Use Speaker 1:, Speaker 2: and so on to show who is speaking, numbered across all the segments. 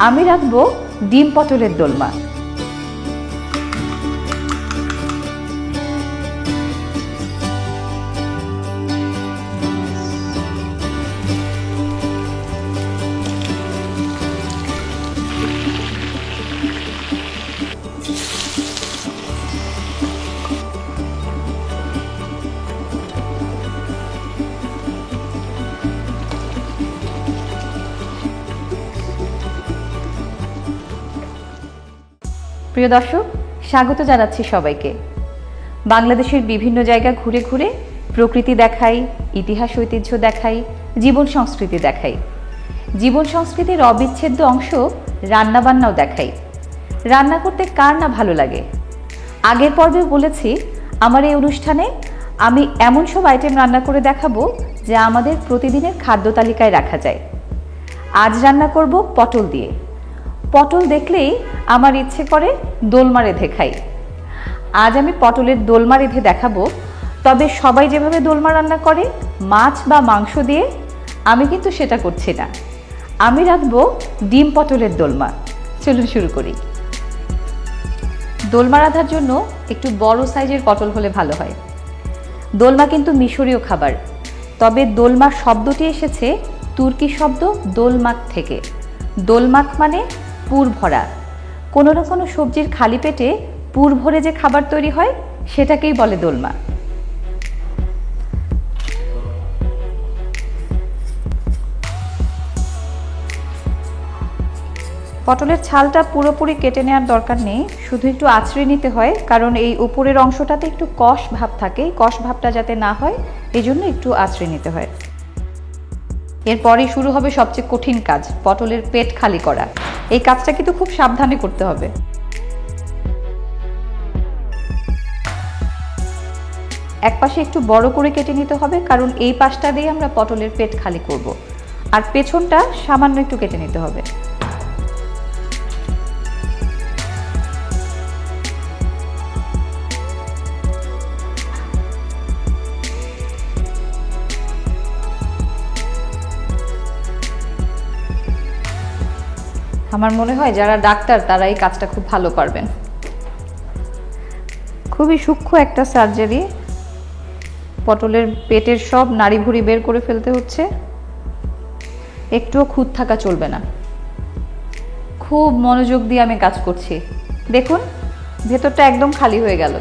Speaker 1: আমি রাঁধবো ডিম পটলের দোলমা। প্রিয় দর্শক, স্বাগত জানাচ্ছি সবাইকে। বাংলাদেশের বিভিন্ন জায়গা ঘুরে ঘুরে প্রকৃতি দেখাই, ইতিহাস ঐতিহ্য দেখাই, জীবন সংস্কৃতি দেখাই। জীবন সংস্কৃতির অবিচ্ছেদ্য অংশ রান্নাবান্নাও দেখাই। রান্না করতে কার না ভালো লাগে। আগের পর্বে বলেছি, আমার এই অনুষ্ঠানে আমি এমন সব আইটেম রান্না করে দেখাবো যা আমাদের প্রতিদিনের খাদ্য তালিকায় রাখা যায়। আজ রান্না করব পটল দিয়ে। পটল দেখলেই আমার ইচ্ছে করে দোলমা রেঁধে খাই। আজ আমি পটলের দোলমা রেঁধে দেখাবো। তবে সবাই যেভাবে দোলমা রান্না করে মাছ বা মাংস দিয়ে, আমি কিন্তু সেটা করছি না। আমি রাঁধবো ডিম পটলের দোলমা। চলুন শুরু করি। দোলমা রাঁধার জন্য একটু বড় সাইজের পটল হলে ভালো হয়। দোলমা কিন্তু মিশরীয় খাবার, তবে দোলমা শব্দটি এসেছে তুর্কি শব্দ দোলমাক থেকে। দোলমাক মানে পুর ভরা। কোনো না কোনো সবজির খালি পেটে পুর ভরে যে খাবার তৈরি হয় সেটাকেই বলে দোলমা। পটলের ছালটা পুরোপুরি কেটে নেওয়ার দরকার নেই, শুধু একটু আঁচড়ে নিতে হয়, কারণ এই উপরের অংশটাতে একটু কষ ভাব থাকে। কষ ভাবটা যাতে না হয় এই জন্য একটু আঁচড়ে নিতে হয়। এরপরই শুরু হবে সবচেয়ে কঠিন কাজ, পটলের পেট খালি করা। এই কাজটা কিন্তু খুব সাবধানে করতে হবে। এক পাশে একটু বড় করে কেটে নিতে হবে, কারণ এই পাশটা দিয়ে আমরা পটলের পেট খালি করব। আর পেছনটা সামান্য একটু কেটে নিতে হবে। আমার মনে হয় যারা ডাক্তার তারা এই কাজটা খুব ভালো পারবেন। খুবই সূক্ষ্ম একটা সার্জারি। পটলের পেটের সব নাড়িভুড়ি বের করে ফেলতে হচ্ছে। একটুও খুঁত থাকা চলবে না। খুব মনোযোগ দিয়ে আমি কাজ করছি। দেখুন, ভেতরটা একদম খালি হয়ে গেল।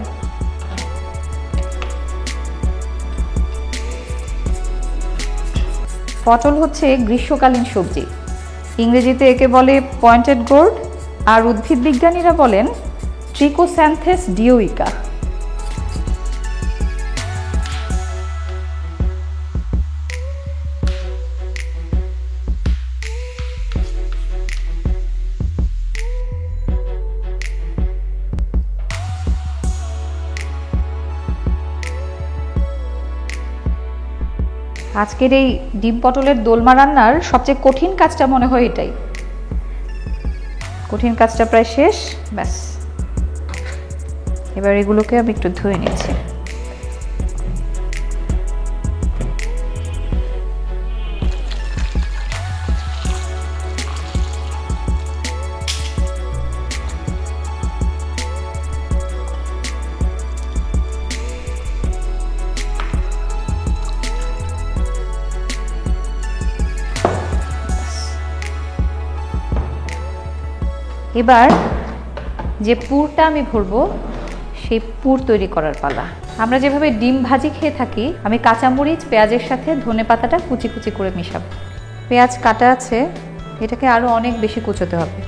Speaker 1: পটল হচ্ছে গ্রীষ্মকালীন সবজি। ইংরেজিতে একে বলে পয়েন্টেড গোর্ড, আর উদ্ভিদ বিজ্ঞানীরা বলেন ট্রিকোস্যান্থেস ডিওইকা। আজকের এই ডিম পটলের দোলমা রান্নার সবচেয়ে কঠিন কাজটা মনে হয় এটাই। কঠিন কাজটা প্রায় শেষ, ব্যাস। এবার এগুলোকে আমি একটু ধুয়ে নিচ্ছি। এবার যে পুরটা আমি ভরবো সেই পুর তৈরি করার পালা। আমরা যেভাবে ডিম ভাজি খেয়ে থাকি, আমি কাঁচামরিচ পেঁয়াজের সাথে ধনেপাতাটা কুচি কুচি করে মিশাবো। পেঁয়াজ কাটা আছে, এটাকে আরো অনেক বেশি কুচোতে হবে।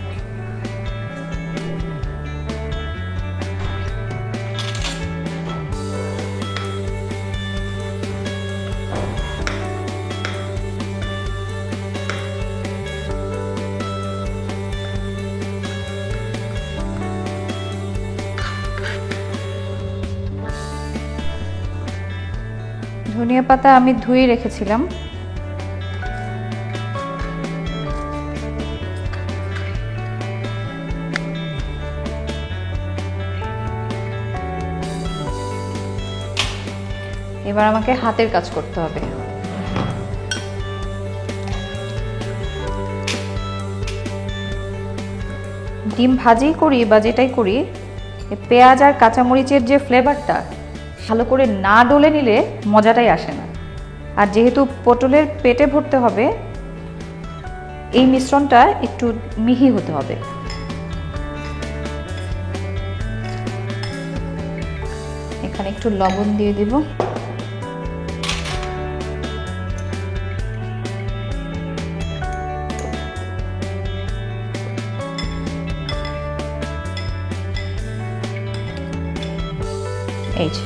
Speaker 1: ধনিয়া পাতা আমি ধুয়ে রেখেছিলাম। এবার আমাকে হাতের কাজ করতে হবে। ডিম ভাজি করি বা যেটাই করি, পেঁয়াজ আর কাঁচামরিচের যে ফ্লেভারটা ভালো করে না ডলে নিলে মজাটাই আসে না। আর যেহেতু পটলের পেটে ভরতে হবে, এই মিশ্রণটা একটু মিহি হতে হবে। এখানে একটু লবণ দিয়ে দিব। এই যে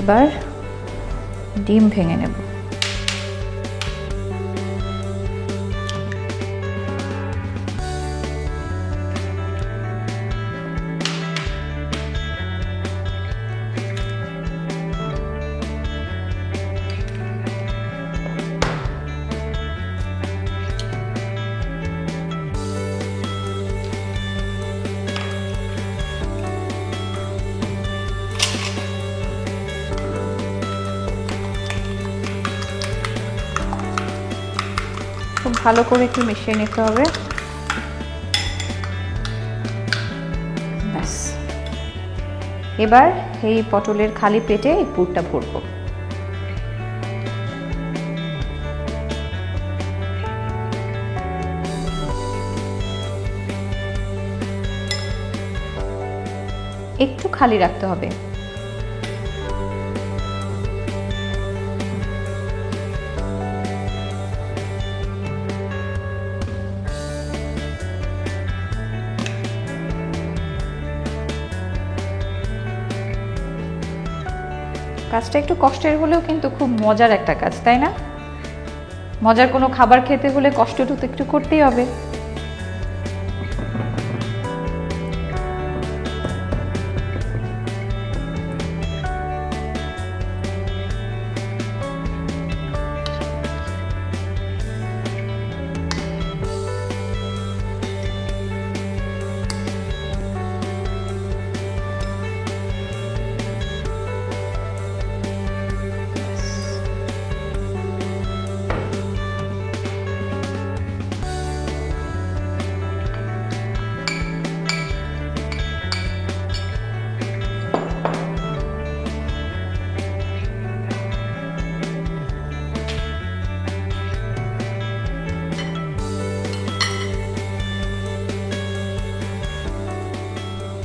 Speaker 1: এবার ডিম ভেঙে নেব। খুব ভালো করে একটু মিশিয়ে নিতে হবে। ব্যাস, এবার এই পটলের খালি পেটে এই পুরটা ভরবো। একটু খালি রাখতে হবে। কাজটা একটু কষ্টের হলেও কিন্তু খুব মজার একটা কাজ, তাই না? মজার কোনো খাবার খেতে হলে কষ্টটা তো একটু করতেই হবে।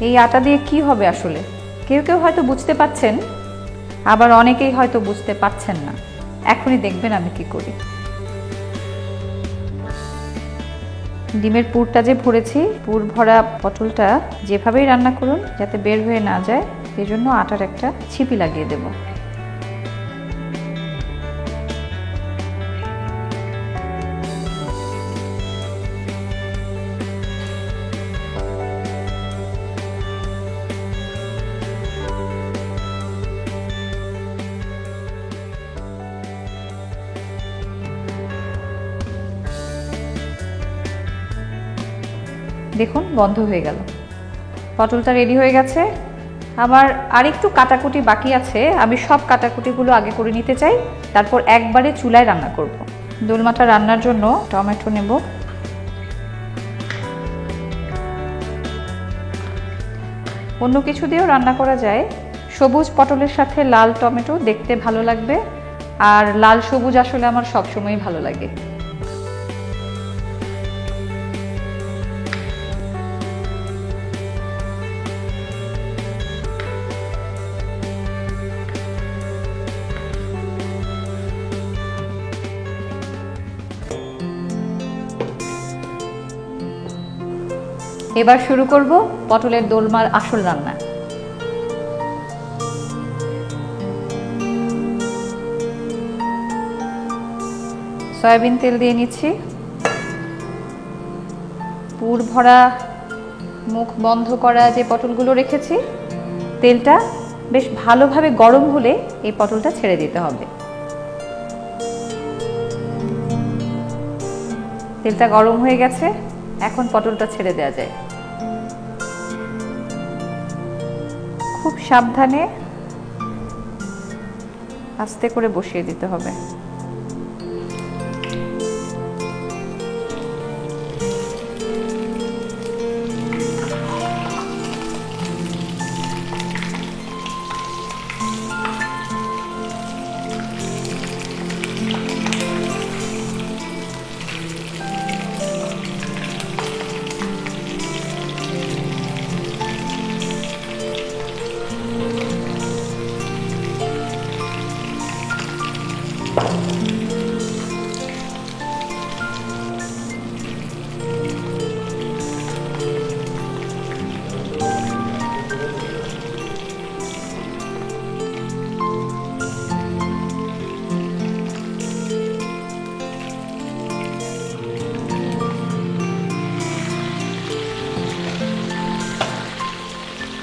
Speaker 1: এই আটা দিয়ে কি হবে আসলে? কেউ কেউ হয়তো বুঝতে পাচ্ছেন, আবার অনেকেই হয়তো বুঝতে পাচ্ছেন না। এখনই দেখবেন আমি কি করি। ডিমের পুরটা যে ভরেছি, পুর ভরা পটলটা যেভাবেই রান্না করুন যাতে বের হয়ে না যায়, সেজন্য আটার একটা ছিপি লাগিয়ে দেব। দেখুন বন্ধ হয়ে গেল। পটলটা রেডি হয়ে গেছে। আমার আরেকটু কাটাকুটি বাকি আছে, আমি সব কাটাকুটিগুলো আগে করে নিতে চাই, তারপর একবারে চুলায় রান্না করব। দোলমাটা রান্নার জন্য টমেটো নেব। অন্য কিছু দিয়েও রান্না করা যায়। সবুজ পটলের সাথে লাল টমেটো দেখতে ভালো লাগবে, আর লাল সবুজ আসলে আমার সবসময় ভালো লাগে। এবার শুরু করব পটলের দোলমার আসল রান্না। সয়াবিন তেল দিয়ে নিচ্ছি। পুর ভরা মুখ বন্ধ করা যে পটলগুলো রেখেছি, তেলটা বেশ ভালোভাবে গরম হলে এই পটলটা ছেড়ে দিতে হবে। তেলটা গরম হয়ে গেছে, এখন পটলটা ছেড়ে দেওয়া যায়। খুব সাবধানে আস্তে করে বসিয়ে দিতে হবে।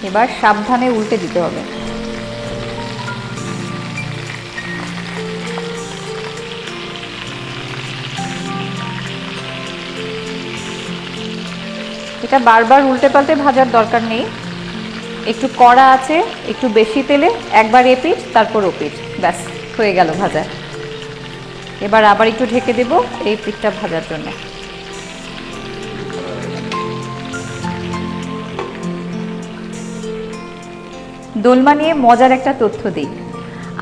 Speaker 1: এবার সাবধানে উল্টে দিতে হবে। এটা বারবার উল্টে পাল্টে ভাজার দরকার নেই, একটু কড়া আছে, একটু বেশি তেলে একবার এপিঠ তারপর ওপিঠ, ব্যাস হয়ে গেল ভাজা। এবার আবার একটু ঢেকে দেব এই পিঠটা ভাজার জন্য। দোলমা নিয়ে মজার একটা তথ্য দিই।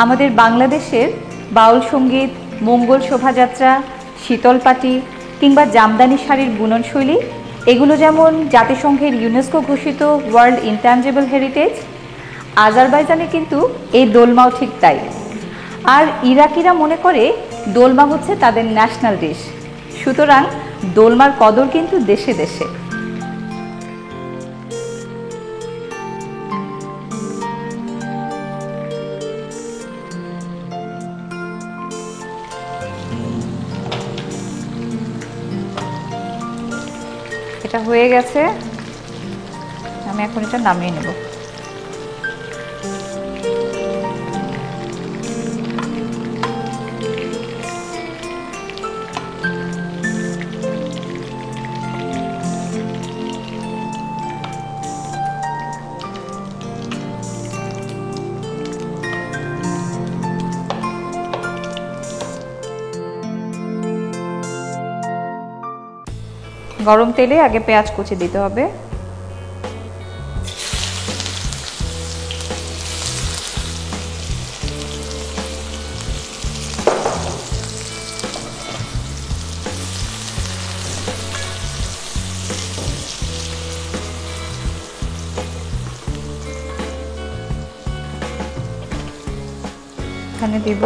Speaker 1: আমাদের বাংলাদেশের বাউল সঙ্গীত, মঙ্গল শোভাযাত্রা, শীতলপাটি কিংবা জামদানি শাড়ির বুননশৈলী, এগুলো যেমন জাতিসংঘের ইউনেস্কো ঘোষিত ওয়ার্ল্ড ইনট্যাঞ্জিবল হেরিটেজ, আজারবাইজানে কিন্তু এই দোলমাও ঠিক তাই। আর ইরাকিরা মনে করে দোলমা হচ্ছে তাদের ন্যাশনাল ডিশ। সুতরাং দোলমার কদর কিন্তু দেশে দেশে। এটা হয়ে গেছে, আমি এখন এটা নামিয়ে নেব। গরম তেলে আগে পেঁয়াজ কুচি দিতে হবে। এখানে দিব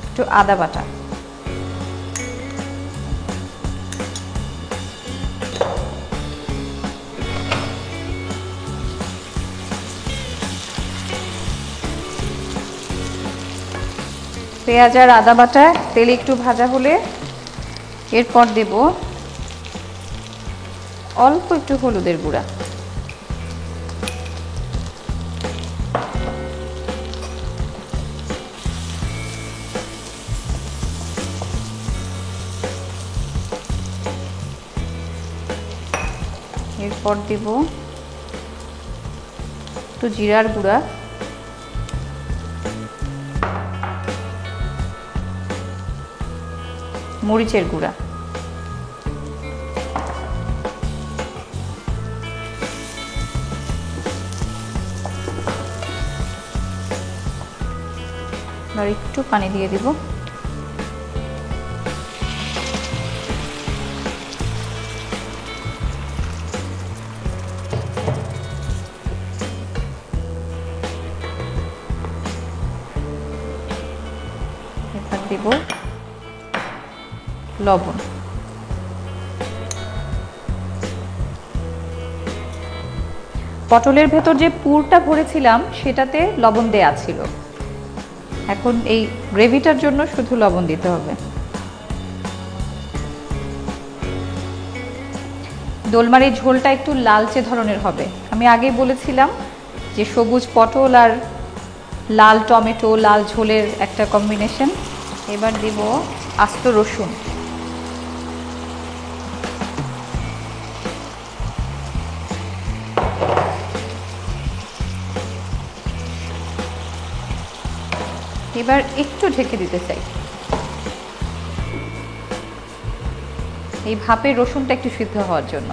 Speaker 1: একটু আদা বাটা, পেঁয়াজ আর আদা বাটা তেলে একটু ভাজা হলে এরপর দেব অল্প একটু হলুদের গুঁড়া, এরপর দেব একটু জিরার গুঁড়া, মরিচের গুঁড়া, আর একটু পানি দিয়ে দিব। এবার দিব লবণ। পটলের ভেতর যে পুরটা ভরেছিলাম সেটাতে লবণ দেয়া ছিল, এখন এই গ্রেভিটার জন্য শুধু লবণ দিতে হবে। দোলমার এই ঝোলটা একটু লালচে ধরনের হবে। আমি আগেই বলেছিলাম যে সবুজ পটল আর লাল টমেটো, লাল ঝোলের একটা কম্বিনেশন। এবার দিব আস্ত রসুন, এবার একটু ঢেকে দিতে চাই, এই ভাপে রসুনটা একটু সিদ্ধ হওয়ার জন্য।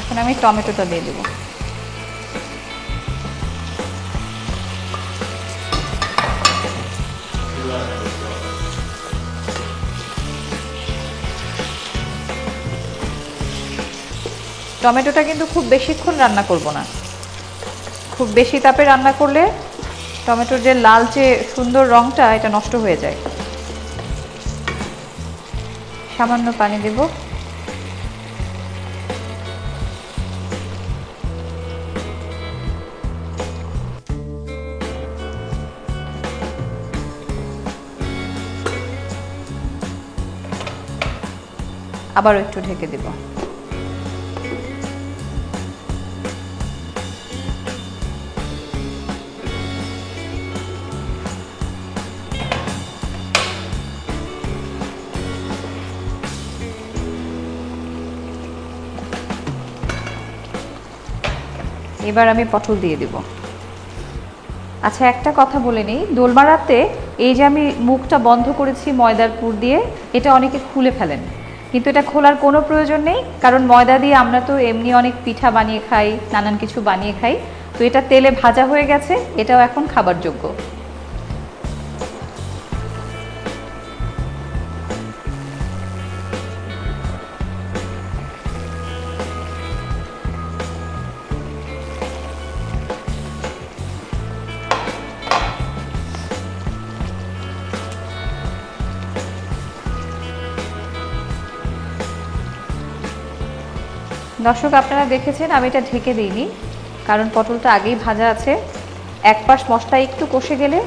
Speaker 1: এখন আমি টমেটোটা দিয়ে দেব। টমেটোটা কিন্তু খুব বেশিক্ষণ রান্না করব না, খুব বেশি তাপে রান্না করলে টমেটোর যে লালচে সুন্দর রঙটা এটা নষ্ট হয়ে যায়। সামান্য পানি দেব। আবারও একটু ঢেকে দেব। এবার আমি পটল দিয়ে দেব। আচ্ছা, একটা কথা বলে নিই, দোলমা রাতে এই যে আমি মুখটা বন্ধ করেছি ময়দার পুর দিয়ে, এটা অনেকে খুলে ফেলেন, কিন্তু এটা খোলার কোনো প্রয়োজন নেই, কারণ ময়দা দিয়ে আমরা তো এমনি অনেক পিঠা বানিয়ে খাই, নানান কিছু বানিয়ে খাই। তো এটা তেলে ভাজা হয়ে গেছে, এটাও এখন খাবার যোগ্য। দর্শক, আপনারা দেখেছেন আমি এটা ঢেকে দিইনি, কারণ পটলটা আগেই ভাজা আছে। এক পাশ মশলা একটু কষে গেলে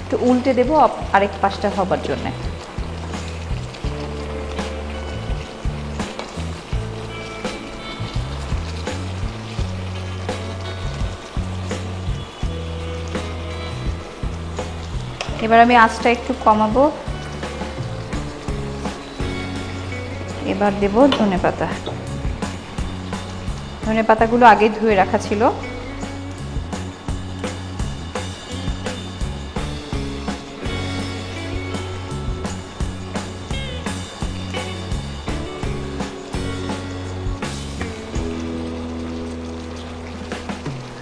Speaker 1: একটু উল্টে দেব আরেক পাশটা হবার জন্য। এবার আমি আঁচটা একটু কমাবো। এবার দেব ধনেপাতা। ধনেপাতাগুলো আগে ধুয়ে রাখা ছিল।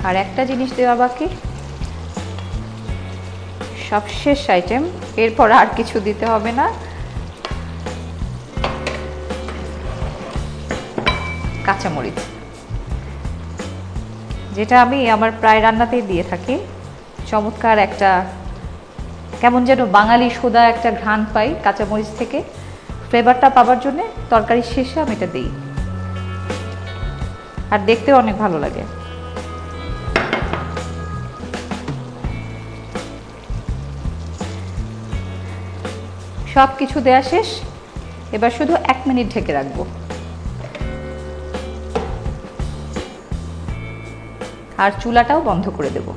Speaker 1: আর একটা জিনিস দেওয়া বাকি, সবশেষ আইটেম, এরপর আর কিছু দিতে হবে না, কাঁচামরিচ, যেটা আমি আমার প্রায় রান্নাতেই দিয়ে থাকি। চমৎকার একটা কেমন যেন বাঙালি সোদা একটা ঘ্রাণ পাই কাঁচামরিচ থেকে। ফ্লেভারটা পাবার জন্য তরকারির শেষে আমি এটা দিই, আর দেখতেও অনেক ভালো লাগে। সব কিছু দেয়া শেষ, এবার শুধু 1 মিনিট ঢেকে রাখবো। আর চুলাটাও বন্ধ করে দেব।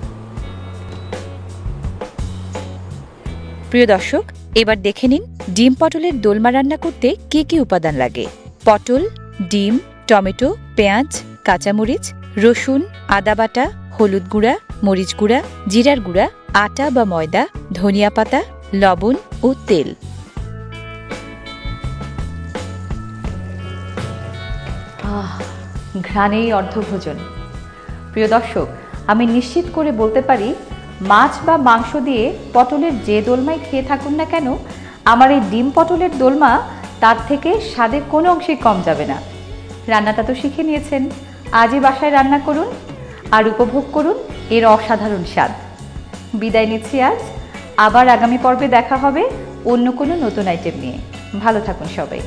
Speaker 2: প্রিয় দর্শক, এবার দেখে নিন ডিম পটলের দোলমা রান্না করতে কি কি উপাদান লাগে। পটল, ডিম, টমেটো, পেঁয়াজ, কাঁচামরিচ, রসুন, আদা বাটা, হলুদ গুঁড়া, মরিচ গুঁড়া, জিরার গুঁড়া, আটা বা ময়দা, ধনিয়া পাতা, লবণ ও তেল।
Speaker 1: ঘ্রাণেই অর্ধভোজন। প্রিয় দর্শক, আমি নিশ্চিত করে বলতে পারি, মাছ বা মাংস দিয়ে পটলের যে দোলমাই খেয়ে থাকুন না কেন, আমার এই ডিম পটলের দোলমা তার থেকে স্বাদের কোনো অংশেই কম যাবে না। রান্নাটা তো শিখে নিয়েছেন, আজই বাসায় রান্না করুন আর উপভোগ করুন এর অসাধারণ স্বাদ। বিদায় নিচ্ছি আজ, আবার আগামী পর্বে দেখা হবে অন্য কোনো নতুন আইটেম নিয়ে। ভালো থাকুন সবাই।